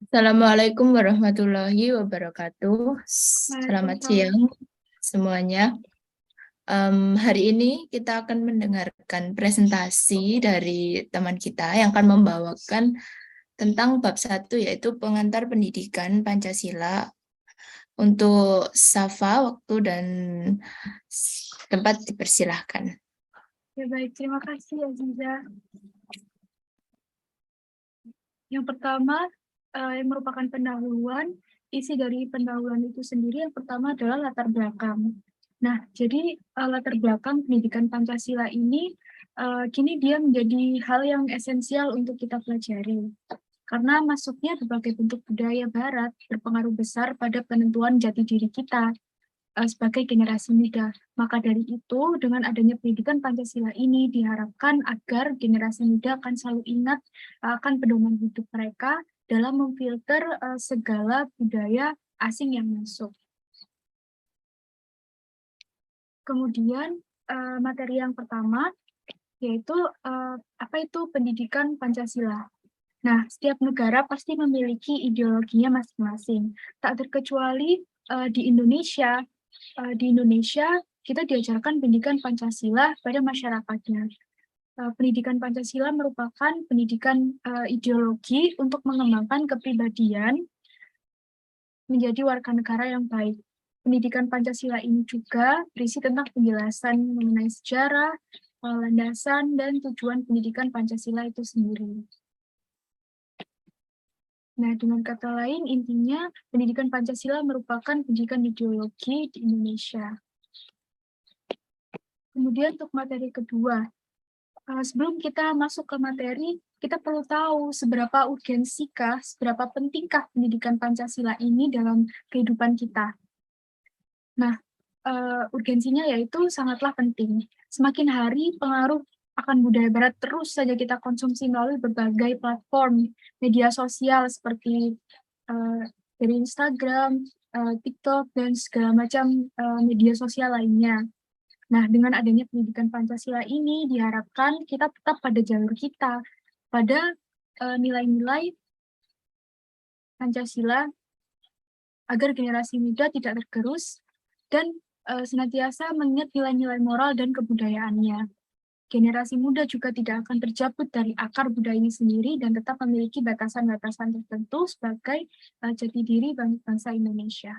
Assalamualaikum warahmatullahi wabarakatuh. Selamat Waalaikumsalam. siang semuanya. Hari ini kita akan mendengarkan presentasi dari teman kita yang akan membawakan tentang bab 1 yaitu pengantar pendidikan Pancasila. Untuk Safa, waktu dan tempat dipersilahkan. Ya baik, terima kasih Aziza. Yang pertama, yang merupakan pendahuluan, isi dari pendahuluan itu sendiri yang pertama adalah latar belakang. Nah, jadi latar belakang pendidikan Pancasila ini kini dia menjadi hal yang esensial untuk kita pelajari. Karena masuknya berbagai bentuk budaya Barat berpengaruh besar pada penentuan jati diri kita sebagai generasi muda. Maka dari itu, dengan adanya pendidikan Pancasila ini diharapkan agar generasi muda akan selalu ingat akan pedoman hidup mereka dalam memfilter segala budaya asing yang masuk. Kemudian materi yang pertama yaitu apa itu pendidikan Pancasila. Nah, setiap negara pasti memiliki ideologinya masing-masing. Tak terkecuali di Indonesia. Di Indonesia, kita diajarkan pendidikan Pancasila pada masyarakatnya. Pendidikan Pancasila merupakan pendidikan ideologi untuk mengembangkan kepribadian menjadi warga negara yang baik. Pendidikan Pancasila ini juga berisi tentang penjelasan mengenai sejarah, landasan, dan tujuan pendidikan Pancasila itu sendiri. Nah, dengan kata lain, intinya pendidikan Pancasila merupakan pendidikan ideologi di Indonesia. Kemudian untuk materi kedua, sebelum kita masuk ke materi, kita perlu tahu seberapa urgensikah, seberapa pentingkah pendidikan Pancasila ini dalam kehidupan kita. Nah, urgensinya yaitu sangatlah penting. Semakin hari pengaruh akan budaya Barat terus saja kita konsumsi melalui berbagai platform media sosial seperti dari Instagram, TikTok, dan segala macam media sosial lainnya. Nah, dengan adanya pendidikan Pancasila ini diharapkan kita tetap pada jalur kita, pada nilai-nilai Pancasila agar generasi muda tidak tergerus dan senantiasa mengingat nilai-nilai moral dan kebudayaannya. Generasi muda juga tidak akan terjabut dari akar budaya ini sendiri dan tetap memiliki batasan-batasan tertentu sebagai jati diri bangsa Indonesia.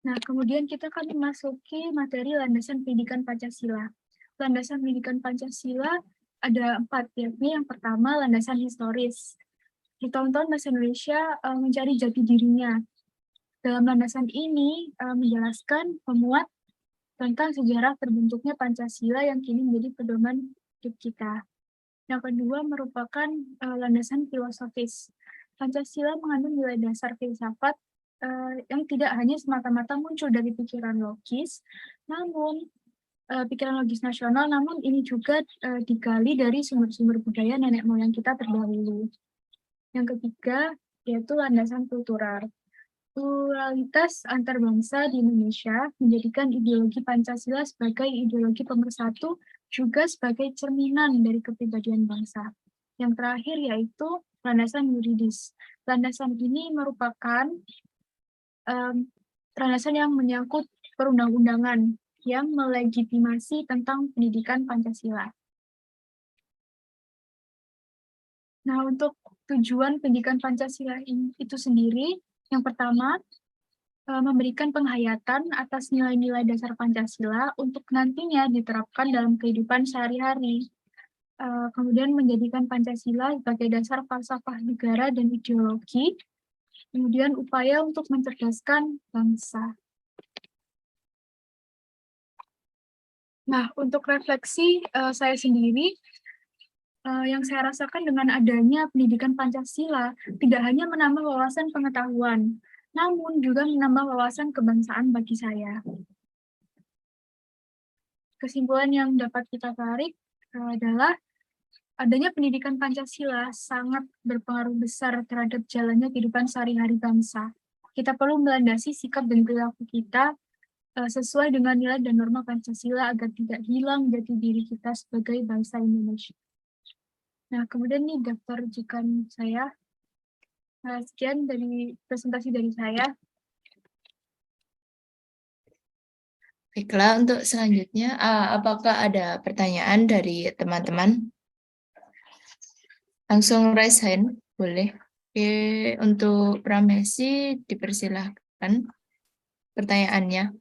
Nah, kemudian kita akan memasuki materi landasan pendidikan Pancasila. Landasan pendidikan Pancasila ada 4, yakni yang pertama landasan historis. Di tahun-tahun bahasa Indonesia mencari jati dirinya. Dalam landasan ini menjelaskan memuat tentang sejarah terbentuknya Pancasila yang kini menjadi pedoman hidup kita. Yang kedua merupakan landasan filosofis. Pancasila mengandung nilai dasar filsafat yang tidak hanya semata-mata muncul dari pikiran logis, namun pikiran logis nasional, namun ini juga digali dari sumber-sumber budaya nenek moyang kita terdahulu. Yang ketiga yaitu landasan kultural. Pluralitas antar bangsa di Indonesia menjadikan ideologi Pancasila sebagai ideologi pemersatu juga sebagai cerminan dari kepribadian bangsa. Yang terakhir yaitu landasan yuridis. Landasan ini merupakan landasan yang menyangkut perundang-undangan yang melegitimasi tentang pendidikan Pancasila. Nah, untuk tujuan pendidikan Pancasila itu sendiri, yang pertama, memberikan penghayatan atas nilai-nilai dasar Pancasila untuk nantinya diterapkan dalam kehidupan sehari-hari. Kemudian menjadikan Pancasila sebagai dasar falsafah negara dan ideologi, kemudian upaya untuk mencerdaskan bangsa. Nah, untuk refleksi saya sendiri, yang saya rasakan dengan adanya pendidikan Pancasila tidak hanya menambah wawasan pengetahuan, namun juga menambah wawasan kebangsaan bagi saya. Kesimpulan yang dapat kita tarik adalah adanya pendidikan Pancasila sangat berpengaruh besar terhadap jalannya kehidupan sehari-hari bangsa. Kita perlu melandasi sikap dan perilaku kita sesuai dengan nilai dan norma Pancasila agar tidak hilang jati diri kita sebagai bangsa Indonesia. Nah, kemudian nih daftar rujukan saya. Sekian dari presentasi dari saya. Baiklah, untuk selanjutnya, apakah ada pertanyaan dari teman-teman? Langsung raise hand, boleh. Oke, untuk Pramesi dipersilahkan pertanyaannya.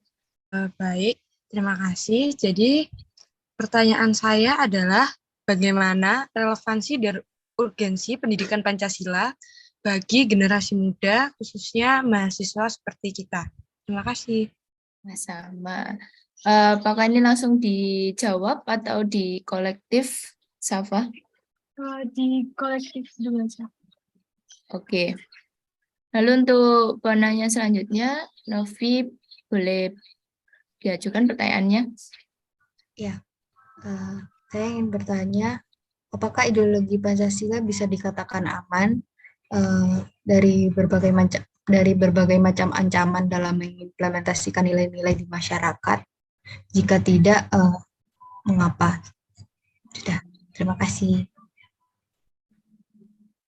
Baik, terima kasih. Jadi, pertanyaan saya adalah bagaimana relevansi dan urgensi pendidikan Pancasila bagi generasi muda, khususnya mahasiswa seperti kita. Terima kasih. Sama. Apakah ini langsung dijawab atau di kolektif, Safa? Di kolektif dulu aja. Oke. Lalu untuk penanya selanjutnya, Novi boleh diajukan pertanyaannya. Ya, saya ingin bertanya, apakah ideologi Pancasila bisa dikatakan aman dari berbagai macam ancaman dalam mengimplementasikan nilai-nilai di masyarakat? Jika tidak, mengapa? Sudah, terima kasih.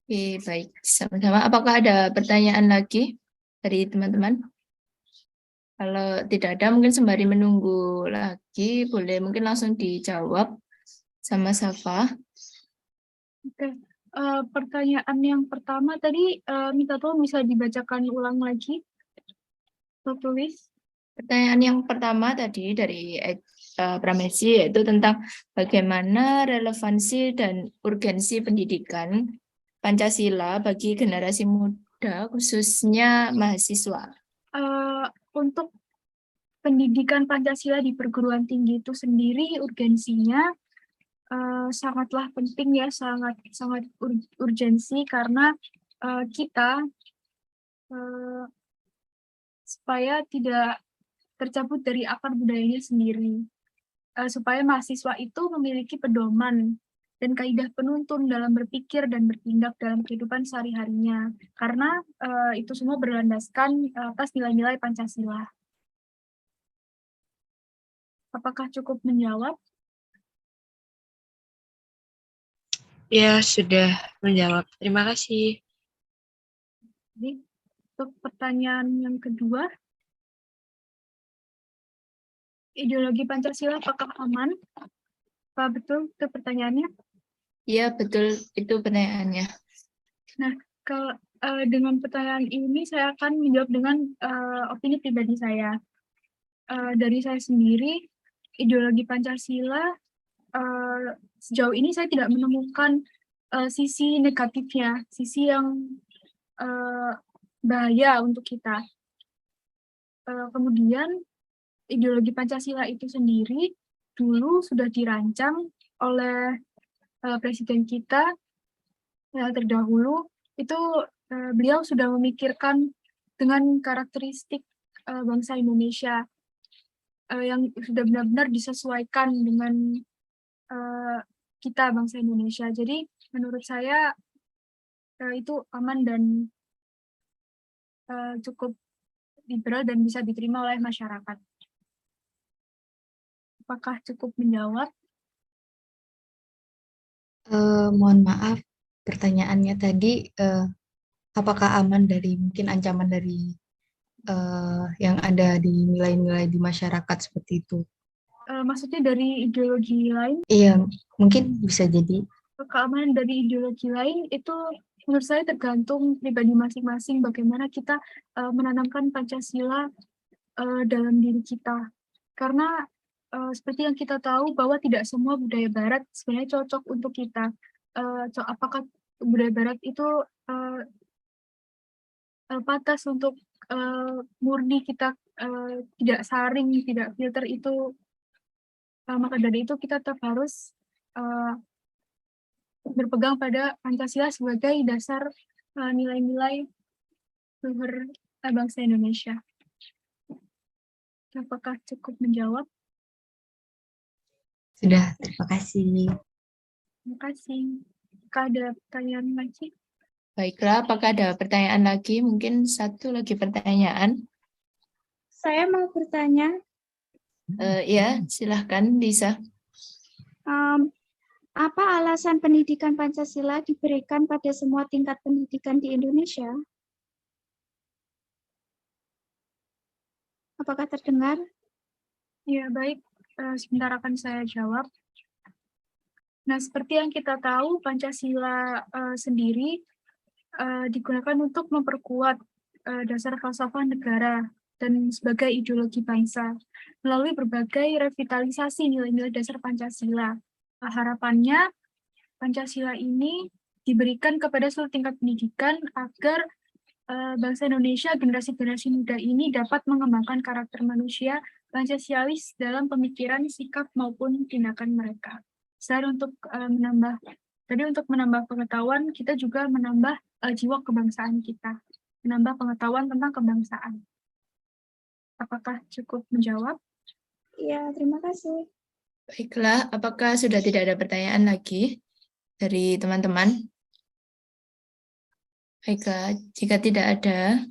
Oke, baik. Sama-sama. Apakah ada pertanyaan lagi dari teman-teman? Kalau tidak ada, mungkin sembari menunggu lagi, boleh mungkin langsung dijawab sama Safa. Oke. Pertanyaan yang pertama tadi minta tolong bisa dibacakan ulang lagi. Tertulis. Pertanyaan yang pertama tadi dari Pramesi yaitu tentang bagaimana relevansi dan urgensi pendidikan Pancasila bagi generasi muda, khususnya mahasiswa. Untuk pendidikan Pancasila di perguruan tinggi itu sendiri urgensinya sangatlah penting ya, sangat urgensi karena kita supaya tidak tercabut dari akar budayanya sendiri, supaya mahasiswa itu memiliki pedoman dan kaidah penuntun dalam berpikir dan bertindak dalam kehidupan sehari-harinya, karena itu semua berlandaskan atas nilai-nilai Pancasila. Apakah cukup menjawab? Ya, sudah menjawab. Terima kasih. Jadi, untuk pertanyaan yang kedua, ideologi Pancasila apakah aman? Apa betul itu pertanyaannya? Iya, betul. Itu pertanyaannya. Nah, dengan pertanyaan ini saya akan menjawab dengan opini pribadi saya. Dari saya sendiri, ideologi Pancasila sejauh ini saya tidak menemukan sisi negatifnya, sisi yang bahaya untuk kita. Kemudian ideologi Pancasila itu sendiri dulu sudah dirancang oleh presiden kita yang terdahulu, itu beliau sudah memikirkan dengan karakteristik bangsa Indonesia yang sudah benar-benar disesuaikan dengan kita bangsa Indonesia. Jadi menurut saya itu aman dan cukup liberal dan bisa diterima oleh masyarakat. Apakah cukup menjawab? Mohon maaf, pertanyaannya tadi, apakah aman dari mungkin ancaman dari yang ada di nilai-nilai di masyarakat seperti itu? Maksudnya dari ideologi lain? Iya, mungkin bisa jadi. Keamanan dari ideologi lain itu menurut saya tergantung pribadi masing-masing bagaimana kita menanamkan Pancasila dalam diri kita. Karena seperti yang kita tahu bahwa tidak semua budaya Barat sebenarnya cocok untuk kita. Apakah budaya Barat itu pantas untuk murni kita tidak saring, tidak filter itu, maka dari itu kita tetap harus berpegang pada Pancasila sebagai dasar nilai-nilai luhur bangsa Indonesia. Apakah cukup menjawab? Sudah, terima kasih. Terima kasih. Apakah ada pertanyaan lagi? Baiklah, apakah ada pertanyaan lagi? Mungkin satu lagi pertanyaan. Saya mau bertanya. Ya, silahkan Lisa. Apa alasan pendidikan Pancasila diberikan pada semua tingkat pendidikan di Indonesia? Apakah terdengar? Ya, baik. Sebentar akan saya jawab. Nah, seperti yang kita tahu, Pancasila sendiri digunakan untuk memperkuat dasar falsafah negara dan sebagai ideologi bangsa melalui berbagai revitalisasi nilai-nilai dasar Pancasila. Harapannya Pancasila ini diberikan kepada seluruh tingkat pendidikan agar bangsa Indonesia, generasi-generasi muda ini dapat mengembangkan karakter manusia Pancasialis dalam pemikiran, sikap, maupun tindakan mereka. Selain untuk untuk menambah pengetahuan, kita juga menambah jiwa kebangsaan kita, menambah pengetahuan tentang kebangsaan. Apakah cukup menjawab? Ya, terima kasih. Baiklah, apakah sudah tidak ada pertanyaan lagi dari teman-teman? Baiklah, jika tidak ada,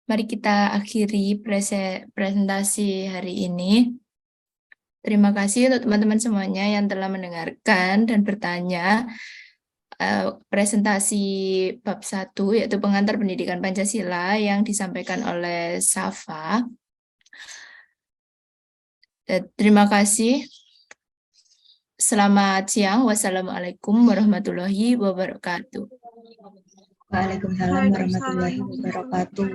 mari kita akhiri presentasi hari ini. Terima kasih untuk teman-teman semuanya yang telah mendengarkan dan bertanya. Presentasi bab 1, yaitu pengantar pendidikan Pancasila yang disampaikan oleh Safa. Terima kasih. Selamat siang. Wassalamualaikum warahmatullahi wabarakatuh. Waalaikumsalam warahmatullahi wabarakatuh.